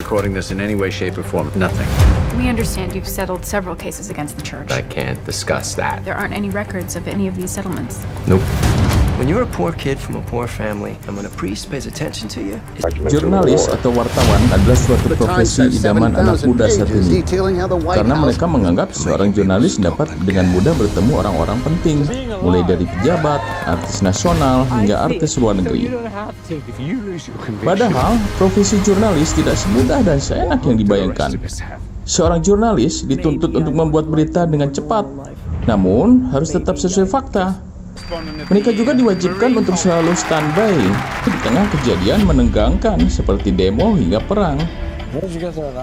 supporting this in any way, shape, or form. Nothing. We understand you've settled several cases against the church. I can't discuss that. There aren't any records of any of these settlements. Nope. When you're a poor kid from a poor family, and when a priest pays attention to you, Jurnalis atau wartawan adalah suatu profesi idaman anak muda saat ini, karena mereka menganggap seorang jurnalis dapat dengan mudah bertemu orang-orang penting, mulai dari pejabat, artis nasional, hingga artis luar negeri. Padahal, profesi jurnalis tidak semudah dan seenak yang dibayangkan. Seorang jurnalis dituntut untuk membuat berita dengan cepat, namun harus tetap sesuai fakta. Mereka juga diwajibkan untuk selalu standby di tengah kejadian menegangkan seperti demo hingga perang.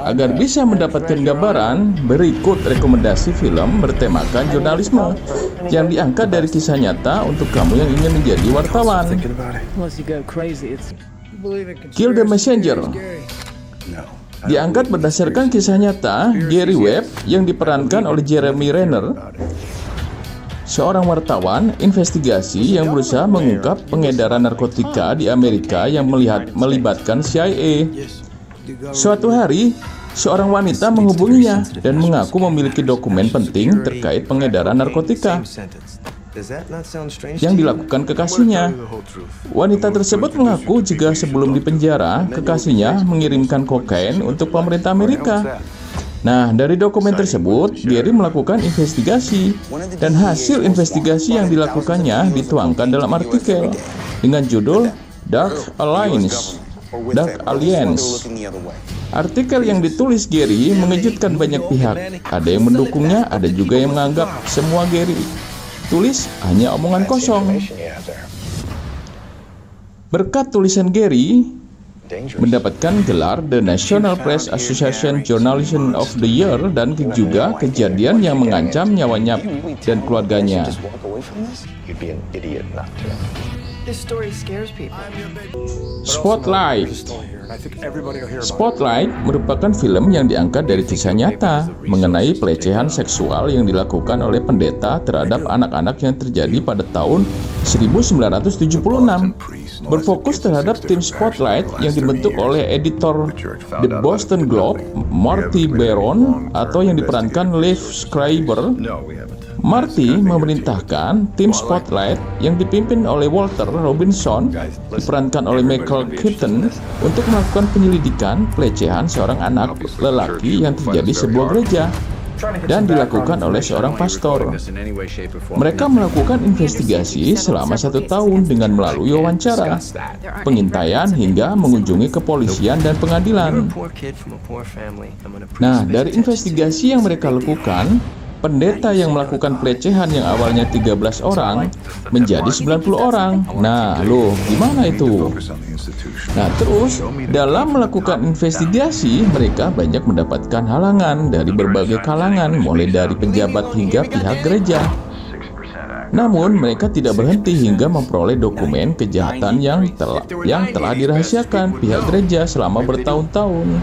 Agar bisa mendapatkan gambaran, berikut rekomendasi film bertemakan jurnalisme yang diangkat dari kisah nyata untuk kamu yang ingin menjadi wartawan. Kill the Messenger diangkat berdasarkan kisah nyata Gary Webb yang diperankan oleh Jeremy Renner, seorang wartawan investigasi yang berusaha mengungkap pengedaran narkotika di Amerika yang melibatkan CIA. Suatu hari, seorang wanita menghubunginya dan mengaku memiliki dokumen penting terkait pengedaran narkotika yang dilakukan kekasihnya. Wanita tersebut mengaku jika sebelum dipenjara, kekasihnya mengirimkan kokain untuk pemerintah Amerika. Nah, dari dokumen tersebut, Gary melakukan investigasi, dan hasil investigasi yang dilakukannya dituangkan dalam artikel dengan judul Dark Alliance. Artikel yang ditulis Gary mengejutkan banyak pihak. Ada yang mendukungnya, ada juga yang menganggap semua Gary tulis hanya omongan kosong. Berkat tulisan Gary, mendapatkan gelar The National Press Association Journalism of the Year dan juga kejadian yang mengancam nyawanya dan keluarganya. Spotlight merupakan film yang diangkat dari kisah nyata mengenai pelecehan seksual yang dilakukan oleh pendeta terhadap anak-anak yang terjadi pada tahun 1976. Berfokus terhadap tim Spotlight yang dibentuk oleh editor The Boston Globe, Marty Baron, atau yang diperankan Liev Schreiber. Marty memerintahkan tim Spotlight yang dipimpin oleh Walter Robinson, diperankan oleh Michael Keaton, untuk melakukan penyelidikan pelecehan seorang anak lelaki yang terjadi di sebuah gereja dan dilakukan oleh seorang pastor. Mereka melakukan investigasi selama 1 tahun dengan melalui wawancara, pengintaian, hingga mengunjungi kepolisian dan pengadilan. Nah, dari investigasi yang mereka lakukan, pendeta yang melakukan pelecehan yang awalnya 13 orang menjadi 90 orang. Nah, loh, gimana itu? Nah, terus dalam melakukan investigasi, mereka banyak mendapatkan halangan dari berbagai kalangan, mulai dari pejabat hingga pihak gereja. Namun, mereka tidak berhenti hingga memperoleh dokumen kejahatan yang telah dirahasiakan pihak gereja selama bertahun-tahun.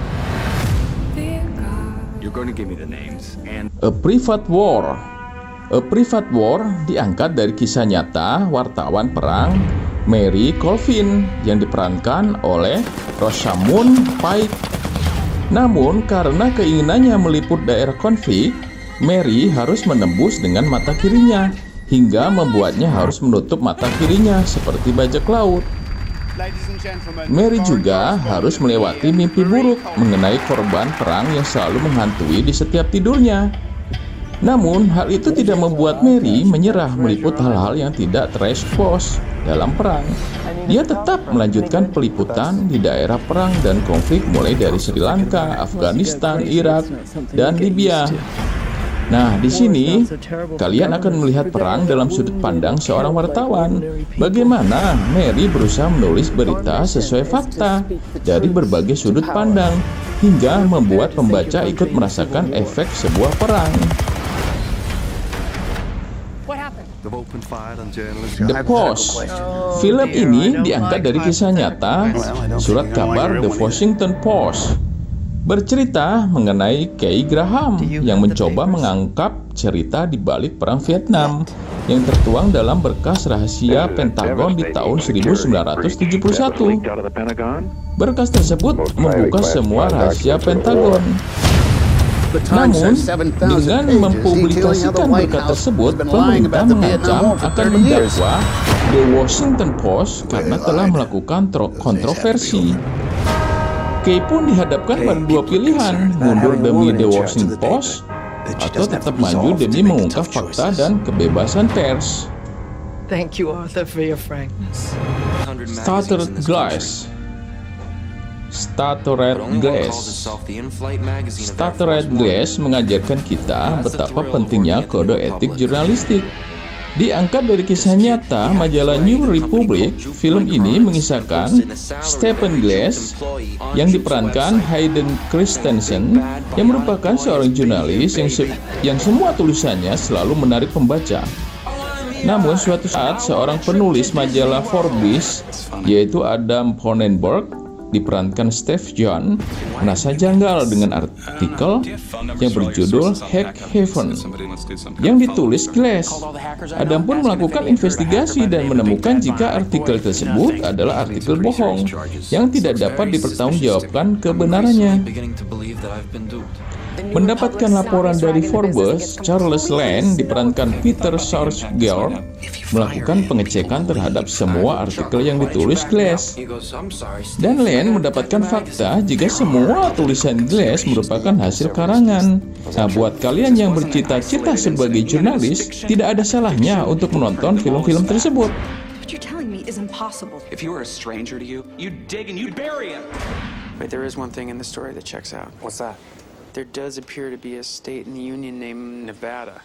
A Private War. A Private War diangkat dari kisah nyata wartawan perang Mary Colvin yang diperankan oleh Rosamund Pike. Namun, karena keinginannya meliput daerah konflik, Mary harus menembus dengan mata kirinya, hingga membuatnya harus menutup mata kirinya seperti bajak laut. Mary juga harus melewati mimpi buruk mengenai korban perang yang selalu menghantui di setiap tidurnya. Namun, hal itu tidak membuat Mary menyerah meliput hal-hal yang tidak terekspos dalam perang. Dia tetap melanjutkan peliputan di daerah perang dan konflik mulai dari Sri Lanka, Afghanistan, Irak, dan Libya. Nah, di sini kalian akan melihat perang dalam sudut pandang seorang wartawan. Bagaimana Mary berusaha menulis berita sesuai fakta dari berbagai sudut pandang hingga membuat pembaca ikut merasakan efek sebuah perang. The Post. Film ini diangkat dari kisah nyata surat kabar The Washington Post. bercerita mengenai Kay Graham yang mencoba mengangkat cerita di balik Perang Vietnam yang tertuang dalam berkas rahasia Pentagon di tahun 1971. Berkas tersebut membuka semua rahasia Pentagon. Namun, dengan mempublikasikan berkas tersebut, pemerintah mengancam akan mendakwa The Washington Post karena telah melakukan kontroversi. Kay pun dihadapkan pada dua pilihan, mundur demi The Washington Post atau tetap maju demi mengungkap fakta dan kebebasan pers. Thank you, Arthur, for your frankness. Shattered Glass. Shattered Glass mengajarkan kita betapa pentingnya kode etik jurnalistik. Diangkat dari kisah nyata majalah New Republic, film ini mengisahkan Stephen Glass yang diperankan Hayden Christensen yang merupakan seorang jurnalis yang semua tulisannya selalu menarik pembaca. Namun suatu saat seorang penulis majalah Forbes yaitu Adam Honenberg diperankan Steve John merasa janggal dengan artikel yang berjudul Hack Heaven yang ditulis Glass. Adam pun melakukan investigasi dan menemukan jika artikel tersebut adalah artikel bohong yang tidak dapat dipertanggungjawabkan kebenarannya. Mendapatkan laporan dari Forbes, Charles Lane diperankan Peter Sarsgaard melakukan pengecekan terhadap semua artikel yang ditulis Glass. Dan Lane mendapatkan fakta jika semua tulisan Glass merupakan hasil karangan. Nah, buat kalian yang bercita-cita sebagai jurnalis, tidak ada salahnya untuk menonton film-film tersebut. What you're telling me is impossible. If he were a stranger to you, you'd dig and you'd bury him. Wait, there is one thing in the story that checks out. What's that? There does appear to be a state in the Union named Nevada.